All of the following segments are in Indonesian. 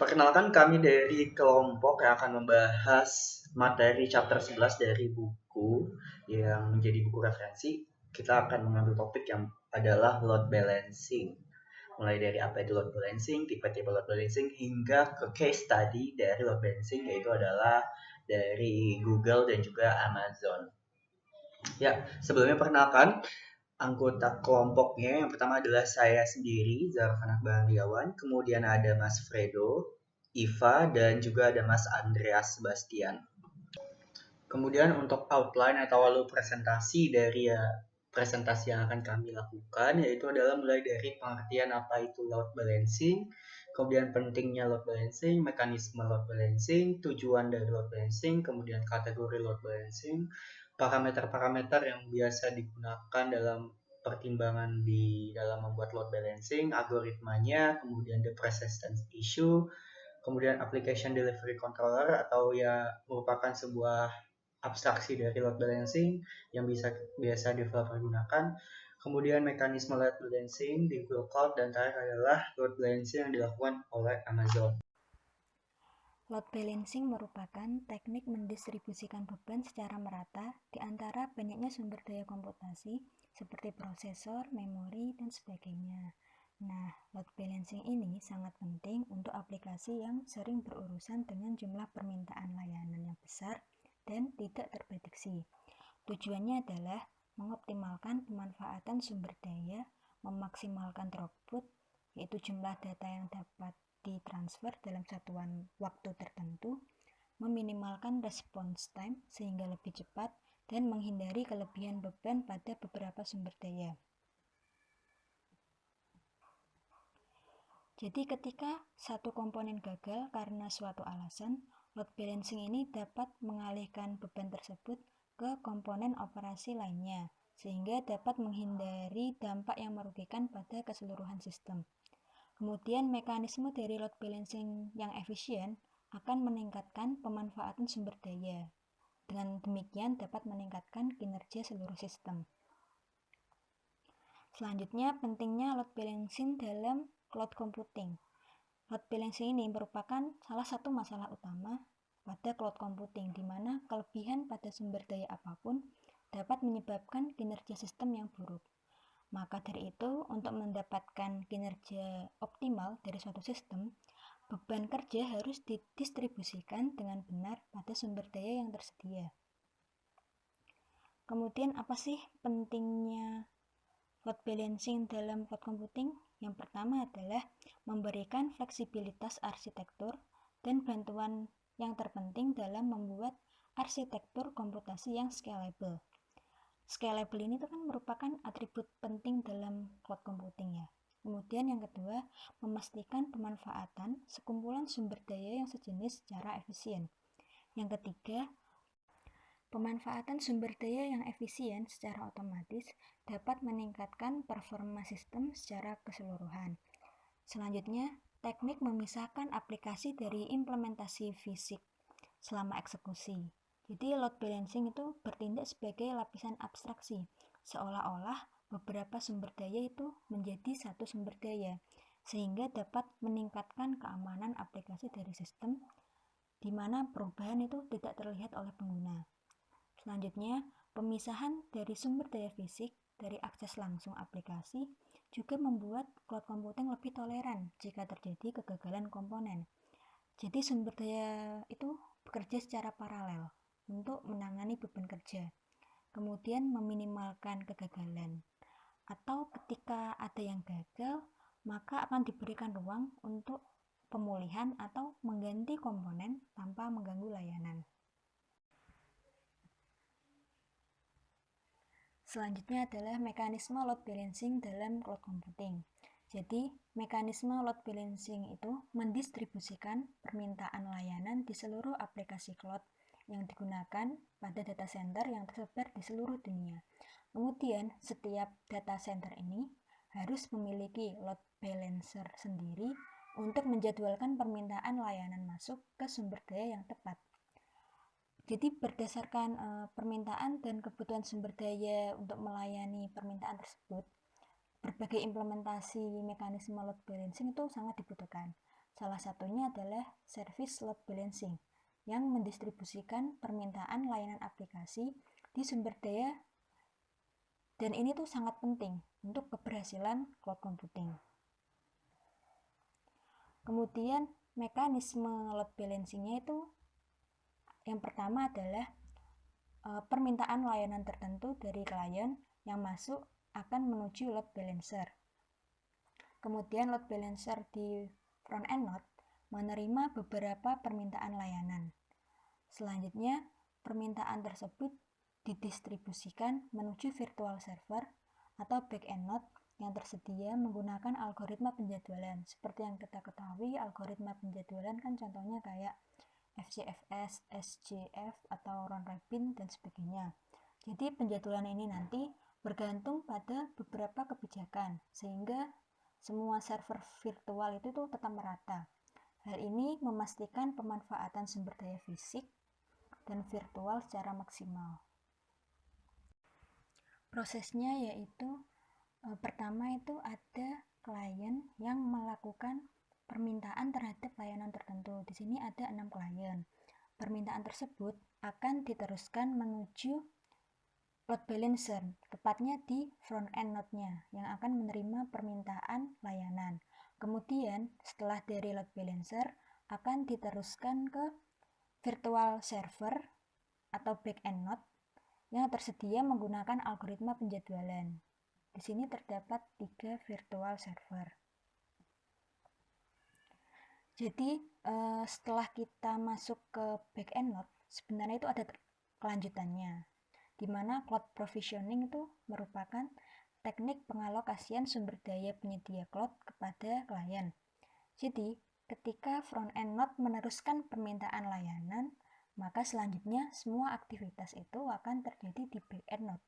Perkenalkan, kami dari kelompok yang akan membahas materi chapter 11 dari buku yang menjadi buku referensi. Kita akan mengambil topik yang adalah load balancing. Mulai dari apa itu load balancing, tipe-tipe load balancing, hingga ke case study dari load balancing, yaitu adalah dari Google dan juga Amazon. Ya, sebelumnya perkenalkan, anggota kelompoknya yang pertama adalah saya sendiri, Zarfan Bahriawan, kemudian ada Mas Fredo, Iva, dan juga ada Mas Andreas Sebastian. Kemudian untuk outline atau lalu presentasi dari presentasi yang akan kami lakukan, yaitu adalah mulai dari pengertian apa itu load balancing, kemudian pentingnya load balancing, mekanisme load balancing, tujuan dari load balancing, kemudian kategori load balancing, parameter-parameter yang biasa digunakan dalam pertimbangan di dalam membuat load balancing, algoritmanya, kemudian the persistence issue, kemudian application delivery controller atau ya merupakan sebuah abstraksi dari load balancing yang biasa developer gunakan, kemudian mekanisme load balancing di Google Cloud, dan terakhir adalah load balancing yang dilakukan oleh Amazon. Load balancing merupakan teknik mendistribusikan beban secara merata di antara banyaknya sumber daya komputasi seperti prosesor, memori, dan sebagainya. Nah, load balancing ini sangat penting untuk aplikasi yang sering berurusan dengan jumlah permintaan layanan yang besar dan tidak terprediksi. Tujuannya adalah mengoptimalkan pemanfaatan sumber daya, memaksimalkan throughput, yaitu jumlah data yang dapat ditransfer dalam satuan waktu tertentu, meminimalkan response time sehingga lebih cepat, dan menghindari kelebihan beban pada beberapa sumber daya. Jadi ketika satu komponen gagal karena suatu alasan, load balancing ini dapat mengalihkan beban tersebut ke komponen operasi lainnya, sehingga dapat menghindari dampak yang merugikan pada keseluruhan sistem. Kemudian mekanisme dari load balancing yang efisien akan meningkatkan pemanfaatan sumber daya. Dengan demikian dapat meningkatkan kinerja seluruh sistem. Selanjutnya, pentingnya load balancing dalam cloud computing. Load balancing ini merupakan salah satu masalah utama pada cloud computing, di mana kelebihan pada sumber daya apapun dapat menyebabkan kinerja sistem yang buruk. Maka dari itu, untuk mendapatkan kinerja optimal dari suatu sistem, beban kerja harus didistribusikan dengan benar pada sumber daya yang tersedia. Kemudian apa sih pentingnya load balancing dalam cloud computing? Yang pertama adalah memberikan fleksibilitas arsitektur dan bantuan yang terpenting dalam membuat arsitektur komputasi yang scalable. Scalable ini kan merupakan atribut penting dalam cloud computing ya. Kemudian yang kedua, memastikan pemanfaatan sekumpulan sumber daya yang sejenis secara efisien. Yang ketiga, pemanfaatan sumber daya yang efisien secara otomatis dapat meningkatkan performa sistem secara keseluruhan. Selanjutnya, teknik memisahkan aplikasi dari implementasi fisik selama eksekusi. Jadi load balancing itu bertindak sebagai lapisan abstraksi, seolah-olah beberapa sumber daya itu menjadi satu sumber daya, sehingga dapat meningkatkan keamanan aplikasi dari sistem, di mana perubahan itu tidak terlihat oleh pengguna. Selanjutnya, pemisahan dari sumber daya fisik dari akses langsung aplikasi juga membuat cloud computing lebih toleran jika terjadi kegagalan komponen. Jadi sumber daya itu bekerja secara paralel untuk menangani beban kerja, kemudian meminimalkan kegagalan. Atau ketika ada yang gagal, maka akan diberikan ruang untuk pemulihan atau mengganti komponen tanpa mengganggu layanan. Selanjutnya adalah mekanisme load balancing dalam cloud computing. Jadi, mekanisme load balancing itu mendistribusikan permintaan layanan di seluruh aplikasi cloud yang digunakan pada data center yang tersebar di seluruh dunia. Kemudian, setiap data center ini harus memiliki load balancer sendiri untuk menjadwalkan permintaan layanan masuk ke sumber daya yang tepat. Jadi berdasarkan permintaan dan kebutuhan sumber daya untuk melayani permintaan tersebut, berbagai implementasi mekanisme load balancing itu sangat dibutuhkan. Salah satunya adalah service load balancing yang mendistribusikan permintaan layanan aplikasi di sumber daya, dan ini tuh sangat penting untuk keberhasilan cloud computing. Kemudian mekanisme load balancingnya itu yang pertama adalah permintaan layanan tertentu dari klien yang masuk akan menuju load balancer. Kemudian load balancer di front-end node menerima beberapa permintaan layanan. Selanjutnya, permintaan tersebut didistribusikan menuju virtual server atau back-end node yang tersedia menggunakan algoritma penjadwalan. Seperti yang kita ketahui, algoritma penjadwalan kan contohnya kayak FCFS, SJF, atau round robin, dan sebagainya. Jadi penjadwalan ini nanti bergantung pada beberapa kebijakan, sehingga semua server virtual itu tuh tetap merata. Hal ini memastikan pemanfaatan sumber daya fisik dan virtual secara maksimal. Prosesnya yaitu pertama itu ada klien yang melakukan permintaan terhadap layanan tertentu. Di sini ada 6 klien. Permintaan tersebut akan diteruskan menuju load balancer, tepatnya di front-end node-nya yang akan menerima permintaan layanan. Kemudian setelah dari load balancer akan diteruskan ke virtual server atau back-end node yang tersedia menggunakan algoritma penjadwalan. Di sini terdapat 3 virtual server. Jadi setelah kita masuk ke back-end node, sebenarnya itu ada kelanjutannya, di mana cloud provisioning itu merupakan teknik pengalokasian sumber daya penyedia cloud kepada klien. Jadi, ketika front-end node meneruskan permintaan layanan, maka selanjutnya semua aktivitas itu akan terjadi di back-end node.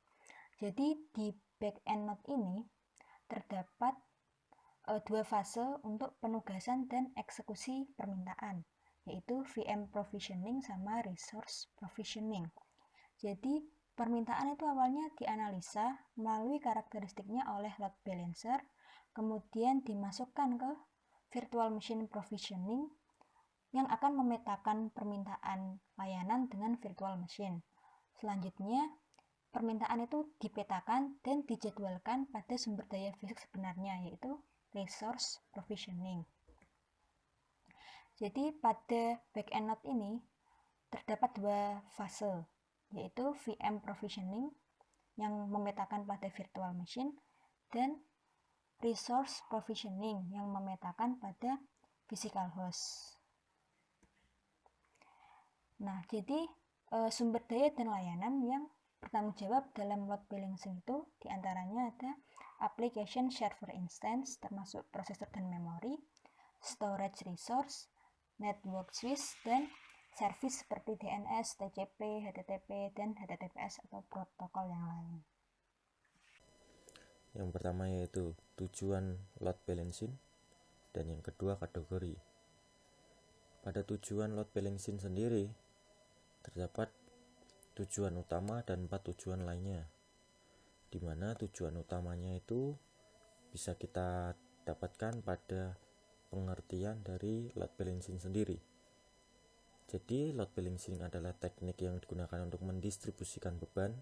Jadi, di back-end node ini terdapat 2 fase untuk penugasan dan eksekusi permintaan, yaitu VM provisioning sama resource provisioning. Jadi, permintaan itu awalnya dianalisa melalui karakteristiknya oleh load balancer, kemudian dimasukkan ke virtual machine provisioning yang akan memetakan permintaan layanan dengan virtual machine. Selanjutnya, permintaan itu dipetakan dan dijadwalkan pada sumber daya fisik sebenarnya, yaitu resource provisioning. Jadi pada back-end node ini terdapat 2 fase, yaitu VM provisioning yang memetakan pada virtual machine dan resource provisioning yang memetakan pada physical host. Nah, jadi sumber daya dan layanan yang bertanggung jawab dalam load balancing itu diantaranya ada application server instance termasuk prosesor dan memori, storage resource, network switch, dan service seperti DNS, TCP, HTTP, dan HTTPS atau protokol yang lain. Yang pertama yaitu tujuan load balancing, dan yang kedua kategori. Pada tujuan load balancing sendiri terdapat tujuan utama dan 4 tujuan lainnya, di mana tujuan utamanya itu bisa kita dapatkan pada pengertian dari load balancing sendiri. Jadi load balancing adalah teknik yang digunakan untuk mendistribusikan beban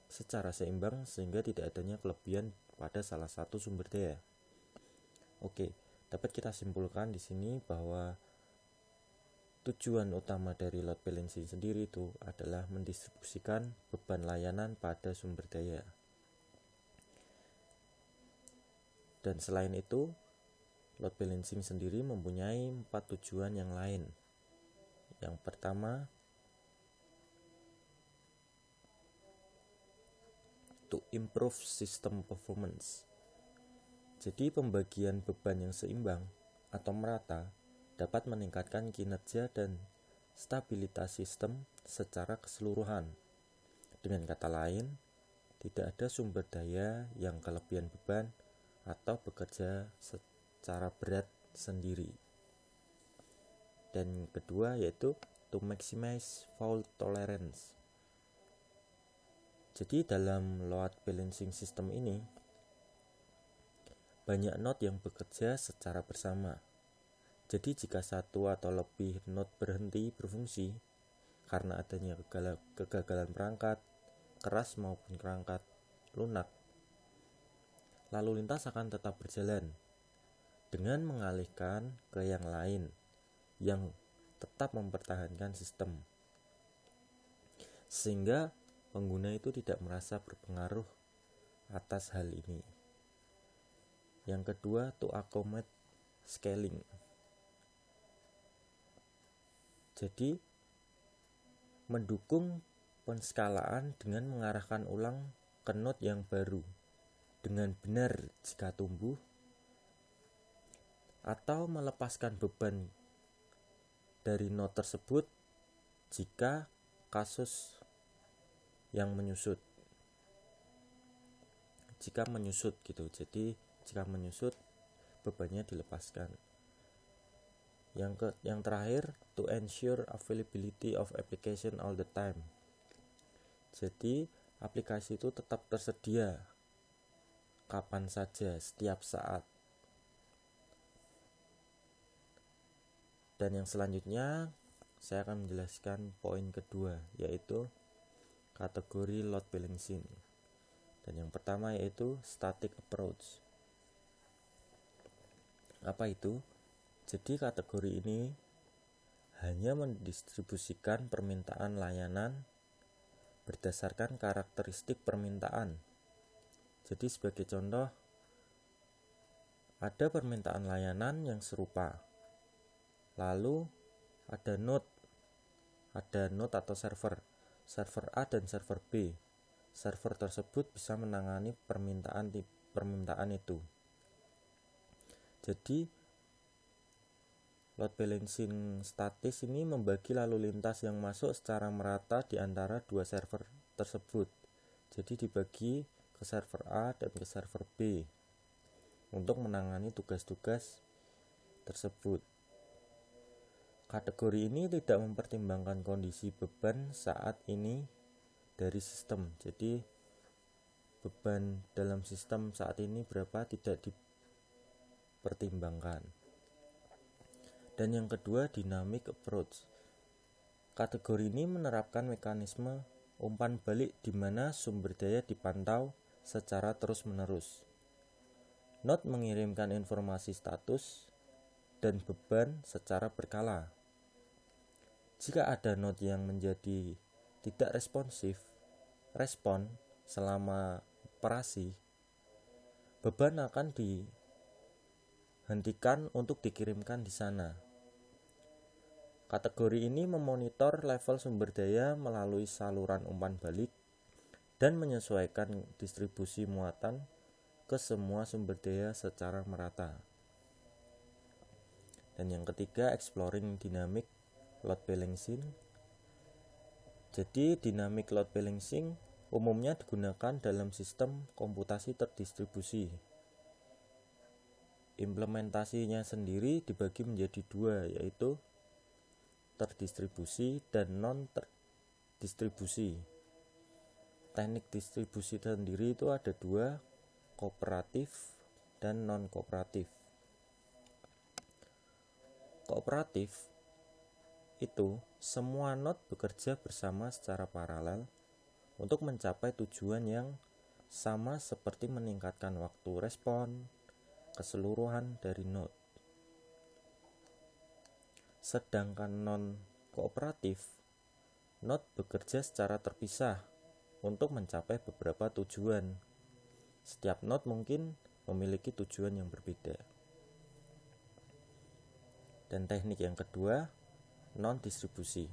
secara seimbang sehingga tidak adanya kelebihan pada salah satu sumber daya. Oke, dapat kita simpulkan di sini bahwa tujuan utama dari load balancing sendiri itu adalah mendistribusikan beban layanan pada sumber daya. Dan selain itu, load balancing sendiri mempunyai 4 tujuan yang lain. Yang pertama, to improve system performance. Jadi pembagian beban yang seimbang atau merata dapat meningkatkan kinerja dan stabilitas sistem secara keseluruhan. Dengan kata lain, tidak ada sumber daya yang kelebihan beban atau bekerja secara berat sendiri. Dan kedua yaitu to maximize fault tolerance. Jadi dalam load balancing system ini banyak node yang bekerja secara bersama. Jadi jika satu atau lebih node berhenti berfungsi karena adanya kegagalan perangkat keras maupun perangkat lunak, lalu lintas akan tetap berjalan dengan mengalihkan ke yang lain yang tetap mempertahankan sistem, sehingga pengguna itu tidak merasa berpengaruh atas hal ini. Yang kedua, to accommodate scaling. Jadi mendukung penskalaan dengan mengarahkan ulang ke node yang baru dengan benar jika tumbuh, atau melepaskan beban dari node tersebut jika kasus yang menyusut. Jika menyusut gitu. Jadi jika menyusut bebannya dilepaskan. Yang terakhir, to ensure availability of application all the time. Jadi aplikasi itu tetap tersedia kapan saja, setiap saat. Dan yang selanjutnya saya akan menjelaskan poin kedua, yaitu kategori load balancing. Dan yang pertama yaitu static approach. Apa itu? Jadi kategori ini hanya mendistribusikan permintaan layanan berdasarkan karakteristik permintaan. Jadi sebagai contoh, ada permintaan layanan yang serupa. Lalu ada node atau server A dan server B. Server tersebut bisa menangani permintaan itu. Jadi load balancing statis ini membagi lalu lintas yang masuk secara merata di antara dua server tersebut. Jadi dibagi ke server A dan ke server B untuk menangani tugas-tugas tersebut. Kategori ini tidak mempertimbangkan kondisi beban saat ini dari sistem. Jadi beban dalam sistem saat ini berapa tidak dipertimbangkan. Dan yang kedua, dynamic approach. Kategori ini menerapkan mekanisme umpan balik di mana sumber daya dipantau secara terus-menerus. Node mengirimkan informasi status dan beban secara berkala. Jika ada node yang menjadi tidak respon selama operasi, beban akan dihentikan untuk dikirimkan di sana. Kategori ini memonitor level sumber daya melalui saluran umpan balik dan menyesuaikan distribusi muatan ke semua sumber daya secara merata. Dan yang ketiga, exploring dynamic load balancing. Jadi dynamic load balancing umumnya digunakan dalam sistem komputasi terdistribusi. Implementasinya sendiri dibagi menjadi dua, yaitu terdistribusi dan non-terdistribusi. Teknik distribusi sendiri itu ada dua, kooperatif dan non-kooperatif. Kooperatif itu semua node bekerja bersama secara paralel untuk mencapai tujuan yang sama seperti meningkatkan waktu respon keseluruhan dari node. Sedangkan non-kooperatif, node bekerja secara terpisah untuk mencapai beberapa tujuan. Setiap node mungkin memiliki tujuan yang berbeda. Dan teknik yang kedua, non-distribusi.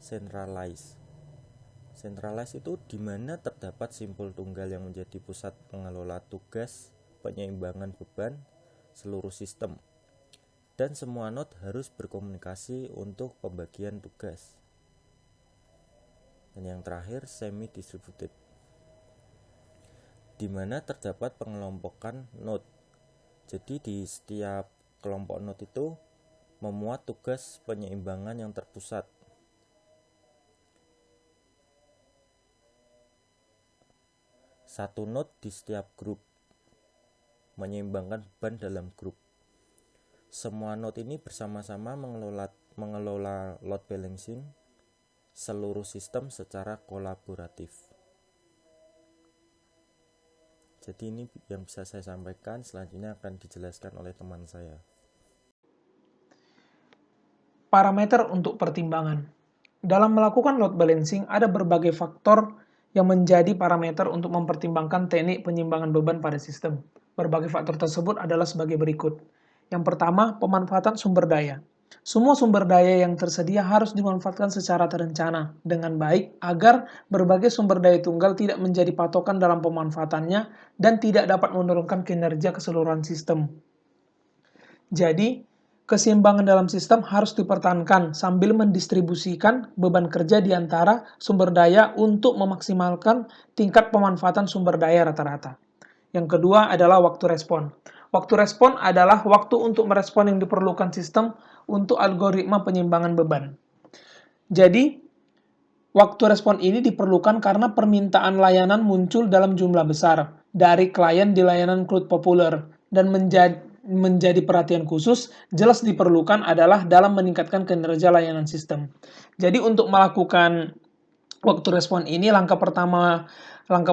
Centralize itu di mana terdapat simpul tunggal yang menjadi pusat pengelola tugas penyeimbangan beban seluruh sistem. Dan semua node harus berkomunikasi untuk pembagian tugas. Dan yang terakhir, semi-distributed, di mana terdapat pengelompokan node. Jadi di setiap kelompok node itu memuat tugas penyeimbangan yang terpusat. Satu node di setiap grup menyeimbangkan beban dalam grup. semua node ini bersama-sama mengelola load balancing seluruh sistem secara kolaboratif. Jadi ini yang bisa saya sampaikan, selanjutnya akan dijelaskan oleh teman saya. Parameter untuk pertimbangan. Dalam melakukan load balancing, ada berbagai faktor yang menjadi parameter untuk mempertimbangkan teknik penyimbangan beban pada sistem. Berbagai faktor tersebut adalah sebagai berikut. Yang pertama, pemanfaatan sumber daya. Semua sumber daya yang tersedia harus dimanfaatkan secara terencana dengan baik agar berbagai sumber daya tunggal tidak menjadi patokan dalam pemanfaatannya dan tidak dapat menurunkan kinerja keseluruhan sistem. Jadi, keseimbangan dalam sistem harus dipertahankan sambil mendistribusikan beban kerja di antara sumber daya untuk memaksimalkan tingkat pemanfaatan sumber daya rata-rata. Yang kedua adalah waktu respon. Waktu respon adalah waktu untuk merespon yang diperlukan sistem untuk algoritma penyimbangan beban. Jadi, waktu respon ini diperlukan karena permintaan layanan muncul dalam jumlah besar dari klien di layanan cloud populer dan menjadi perhatian khusus jelas diperlukan adalah dalam meningkatkan kinerja layanan sistem. Jadi untuk melakukan waktu respon ini langkah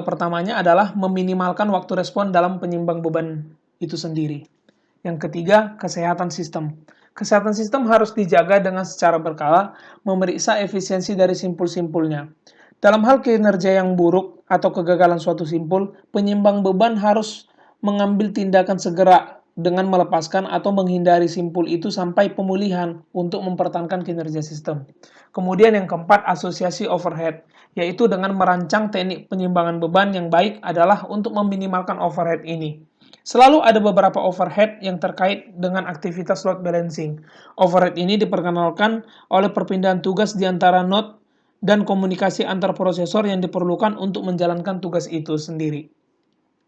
pertamanya adalah meminimalkan waktu respon dalam penyimbang beban itu sendiri. Yang ketiga, kesehatan sistem. Kesehatan sistem harus dijaga dengan secara berkala, memeriksa efisiensi dari simpul-simpulnya. Dalam hal kinerja yang buruk atau kegagalan suatu simpul, penyimbang beban harus mengambil tindakan segera dengan melepaskan atau menghindari simpul itu sampai pemulihan untuk mempertahankan kinerja sistem. Kemudian yang keempat, asosiasi overhead, yaitu dengan merancang teknik penyimbangan beban yang baik adalah untuk meminimalkan overhead ini. Selalu ada beberapa overhead yang terkait dengan aktivitas load balancing. Overhead ini diperkenalkan oleh perpindahan tugas di antara node dan komunikasi antar prosesor yang diperlukan untuk menjalankan tugas itu sendiri.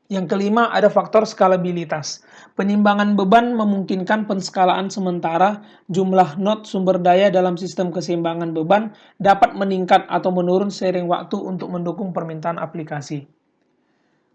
Yang kelima, ada faktor skalabilitas. Penyimbangan beban memungkinkan penskalaan sementara jumlah node sumber daya dalam sistem keseimbangan beban dapat meningkat atau menurun seiring waktu untuk mendukung permintaan aplikasi.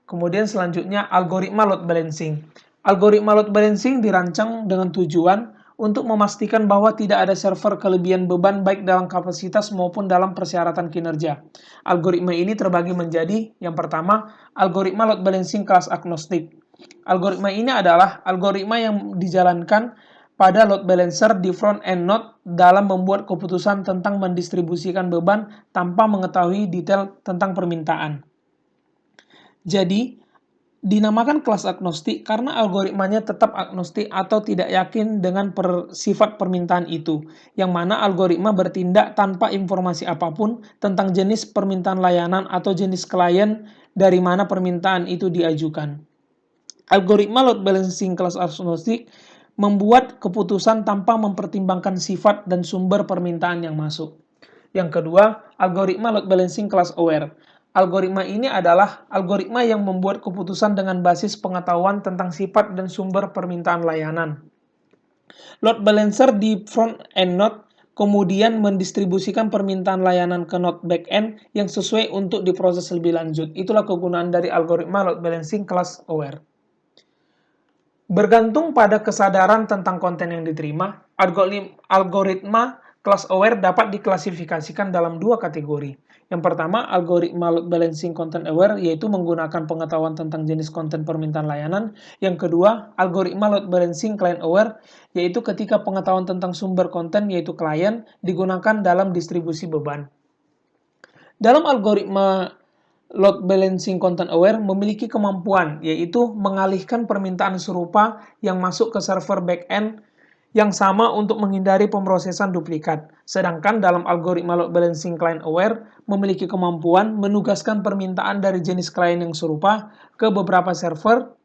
Kemudian selanjutnya, algoritma load balancing. Algoritma load balancing dirancang dengan tujuan untuk memastikan bahwa tidak ada server kelebihan beban baik dalam kapasitas maupun dalam persyaratan kinerja. Algoritma ini terbagi menjadi, yang pertama, algoritma load balancing kelas agnostik. Algoritma ini adalah algoritma yang dijalankan pada load balancer di front-end node dalam membuat keputusan tentang mendistribusikan beban tanpa mengetahui detail tentang permintaan. Jadi, dinamakan kelas agnostik karena algoritmanya tetap agnostik atau tidak yakin dengan sifat permintaan itu, yang mana algoritma bertindak tanpa informasi apapun tentang jenis permintaan layanan atau jenis klien dari mana permintaan itu diajukan. Algoritma load balancing kelas agnostik membuat keputusan tanpa mempertimbangkan sifat dan sumber permintaan yang masuk. Yang kedua, algoritma load balancing kelas aware. Algoritma ini adalah algoritma yang membuat keputusan dengan basis pengetahuan tentang sifat dan sumber permintaan layanan. Load balancer di front-end node kemudian mendistribusikan permintaan layanan ke node back-end yang sesuai untuk diproses lebih lanjut. Itulah kegunaan dari algoritma load balancing kelas aware. Bergantung pada kesadaran tentang konten yang diterima, algoritma kelas aware dapat diklasifikasikan dalam dua kategori. Yang pertama, algoritma load balancing content aware, yaitu menggunakan pengetahuan tentang jenis konten permintaan layanan. Yang kedua, algoritma load balancing client aware, yaitu ketika pengetahuan tentang sumber konten, yaitu klien, digunakan dalam distribusi beban. Dalam algoritma load balancing content aware memiliki kemampuan, yaitu mengalihkan permintaan serupa yang masuk ke server back-end yang sama untuk menghindari pemrosesan duplikat. Sedangkan dalam algoritma load balancing client aware memiliki kemampuan menugaskan permintaan dari jenis klien yang serupa ke beberapa server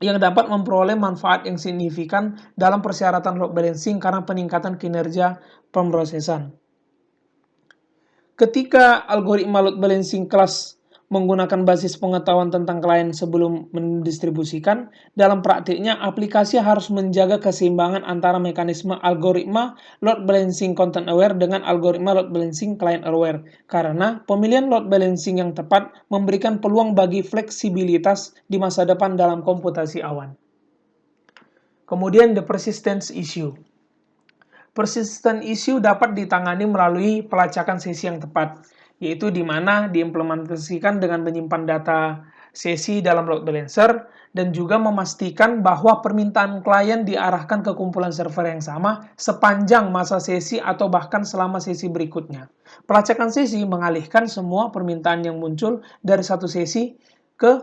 yang dapat memperoleh manfaat yang signifikan dalam persyaratan load balancing karena peningkatan kinerja pemrosesan. Ketika algoritma load balancing kelas menggunakan basis pengetahuan tentang klien sebelum mendistribusikan, dalam praktiknya aplikasi harus menjaga keseimbangan antara mekanisme algoritma load balancing content aware dengan algoritma load balancing client aware, karena pemilihan load balancing yang tepat memberikan peluang bagi fleksibilitas di masa depan dalam komputasi awan. Kemudian the persistence issue. Persistent issue dapat ditangani melalui pelacakan sesi yang tepat, yaitu di mana diimplementasikan dengan menyimpan data sesi dalam load balancer dan juga memastikan bahwa permintaan klien diarahkan ke kumpulan server yang sama sepanjang masa sesi atau bahkan selama sesi berikutnya. Pelacakan sesi mengalihkan semua permintaan yang muncul dari satu sesi ke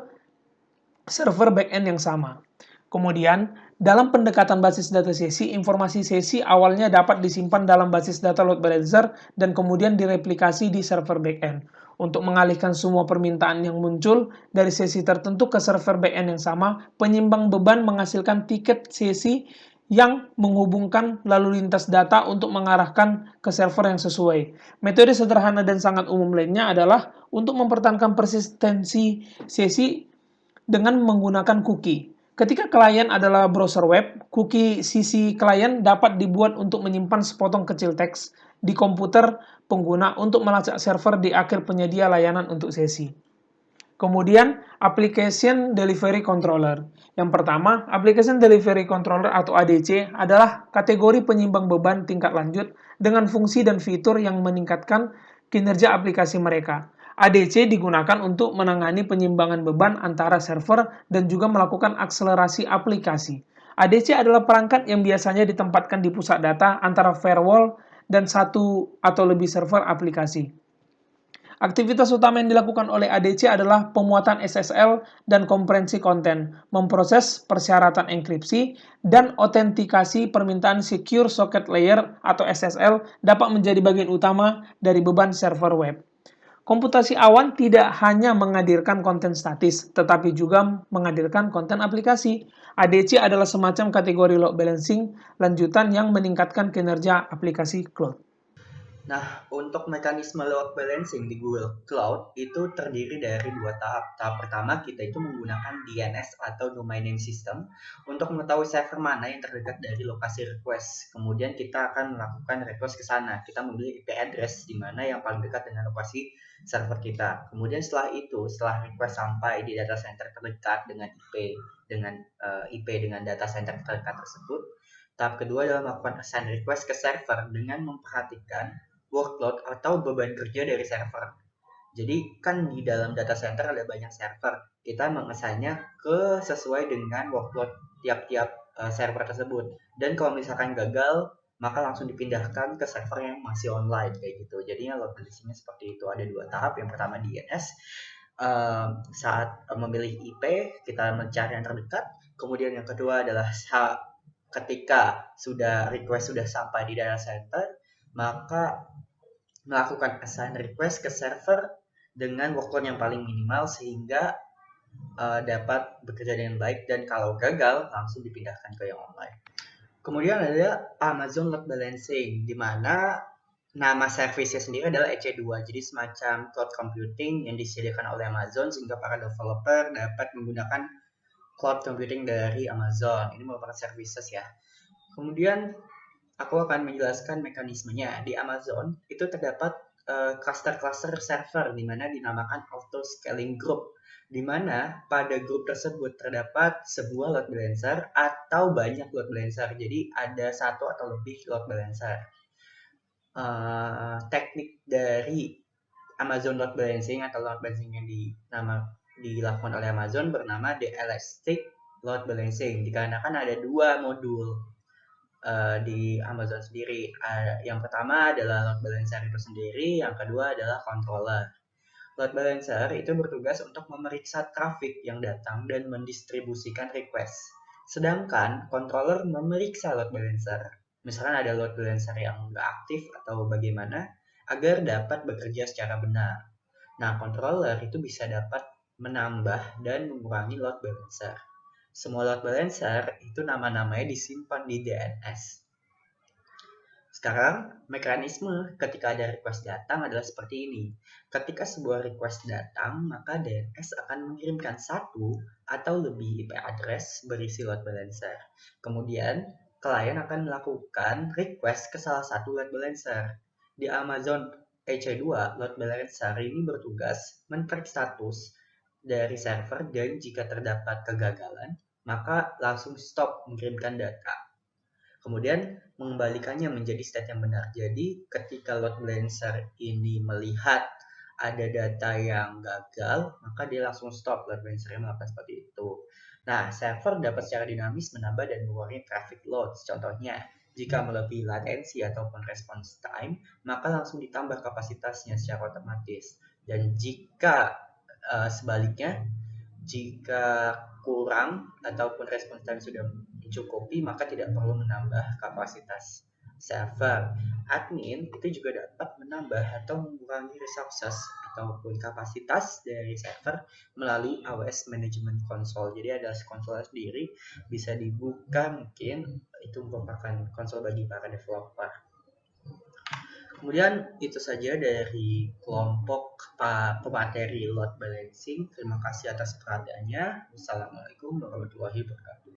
server backend yang sama. Kemudian, dalam pendekatan basis data sesi, informasi sesi awalnya dapat disimpan dalam basis data load balancer dan kemudian direplikasi di server backend. Untuk mengalihkan semua permintaan yang muncul dari sesi tertentu ke server backend yang sama, penyimbang beban menghasilkan tiket sesi yang menghubungkan lalu lintas data untuk mengarahkan ke server yang sesuai. Metode sederhana dan sangat umum lainnya adalah untuk mempertahankan persistensi sesi dengan menggunakan cookie. Ketika klien adalah browser web, cookie sisi klien dapat dibuat untuk menyimpan sepotong kecil teks di komputer pengguna untuk melacak server di akhir penyedia layanan untuk sesi. Kemudian, Application Delivery Controller. Yang pertama, Application Delivery Controller atau ADC adalah kategori penyimbang beban tingkat lanjut dengan fungsi dan fitur yang meningkatkan kinerja aplikasi mereka. ADC digunakan untuk menangani penyimbangan beban antara server dan juga melakukan akselerasi aplikasi. ADC adalah perangkat yang biasanya ditempatkan di pusat data antara firewall dan satu atau lebih server aplikasi. Aktivitas utama yang dilakukan oleh ADC adalah pemuatan SSL dan komprehensif konten, memproses persyaratan enkripsi, dan autentikasi permintaan Secure Socket Layer atau SSL dapat menjadi bagian utama dari beban server web. Komputasi awan tidak hanya menghadirkan konten statis, tetapi juga menghadirkan konten aplikasi. ADC adalah semacam kategori load balancing lanjutan yang meningkatkan kinerja aplikasi cloud. Nah, untuk mekanisme load balancing di Google Cloud itu terdiri dari dua tahap. Tahap pertama, kita itu menggunakan DNS atau Domain Name System untuk mengetahui server mana yang terdekat dari lokasi request. Kemudian kita akan melakukan request ke sana. Kita memilih IP address di mana yang paling dekat dengan lokasi server kita. Kemudian setelah itu, setelah request sampai di data center terdekat dengan IP dengan data center terdekat tersebut, tahap kedua adalah melakukan assign request ke server dengan memperhatikan workload atau beban kerja dari server. Jadi kan di dalam data center ada banyak server. Kita mengassignnya ke sesuai dengan workload tiap-tiap server tersebut. Dan kalau misalkan gagal, maka langsung dipindahkan ke server yang masih online kayak gitu. Jadinya load balancingnya seperti itu. Ada dua tahap. Yang pertama DNS. Saat memilih IP, kita mencari yang terdekat. Kemudian yang kedua adalah ketika request sudah sampai di data center, maka melakukan assign request ke server dengan workload yang paling minimal sehingga dapat bekerja dengan baik, dan kalau gagal langsung dipindahkan ke yang online. Kemudian ada Amazon Load Balancing, di mana nama service sendiri adalah EC2, jadi semacam cloud computing yang disediakan oleh Amazon sehingga para developer dapat menggunakan cloud computing dari Amazon. Ini merupakan services ya. Kemudian aku akan menjelaskan mekanismenya. Di Amazon itu terdapat cluster-cluster server di mana dinamakan auto scaling group, di mana pada grup tersebut terdapat sebuah load balancer atau banyak load balancer. Jadi ada satu atau lebih load balancer. Teknik dari Amazon load balancing atau load balancing yang dilakukan oleh Amazon bernama The Elastic Load Balancing, dikarenakan ada dua modul di Amazon sendiri. Yang pertama adalah load balancer itu sendiri, yang kedua adalah controller. Load balancer itu bertugas untuk memeriksa traffic yang datang dan mendistribusikan request. Sedangkan controller memeriksa load balancer. Misalkan ada load balancer yang nggak aktif atau bagaimana, agar dapat bekerja secara benar. Nah, controller itu bisa dapat menambah dan mengurangi load balancer. Semua load balancer itu nama-namanya disimpan di DNS. Sekarang, mekanisme ketika ada request datang adalah seperti ini. Ketika sebuah request datang, maka DNS akan mengirimkan satu atau lebih IP address berisi load balancer. Kemudian, klien akan melakukan request ke salah satu load balancer. Di Amazon EC2, load balancer ini bertugas men-track status dari server, dan jika terdapat kegagalan, maka langsung stop mengirimkan data. Kemudian mengembalikannya menjadi state yang benar. Jadi ketika load balancer ini melihat ada data yang gagal, maka dia langsung stop load balancer melakukan seperti itu. Nah, server dapat secara dinamis menambah dan mengurangi traffic loads. Contohnya, jika melebihi latensi ataupun response time, maka langsung ditambah kapasitasnya secara otomatis. Dan jika sebaliknya, jika kurang ataupun response time sudah mencukupi, maka tidak perlu menambah kapasitas server. Admin itu juga dapat menambah atau mengurangi resources ataupun kapasitas dari server melalui AWS Management Console. Jadi ada konsol sendiri, bisa dibuka, mungkin itu merupakan konsol bagi para developer. Kemudian itu saja dari kelompok pemateri load balancing. Terima kasih atas perhatiannya. Wassalamualaikum warahmatullahi wabarakatuh.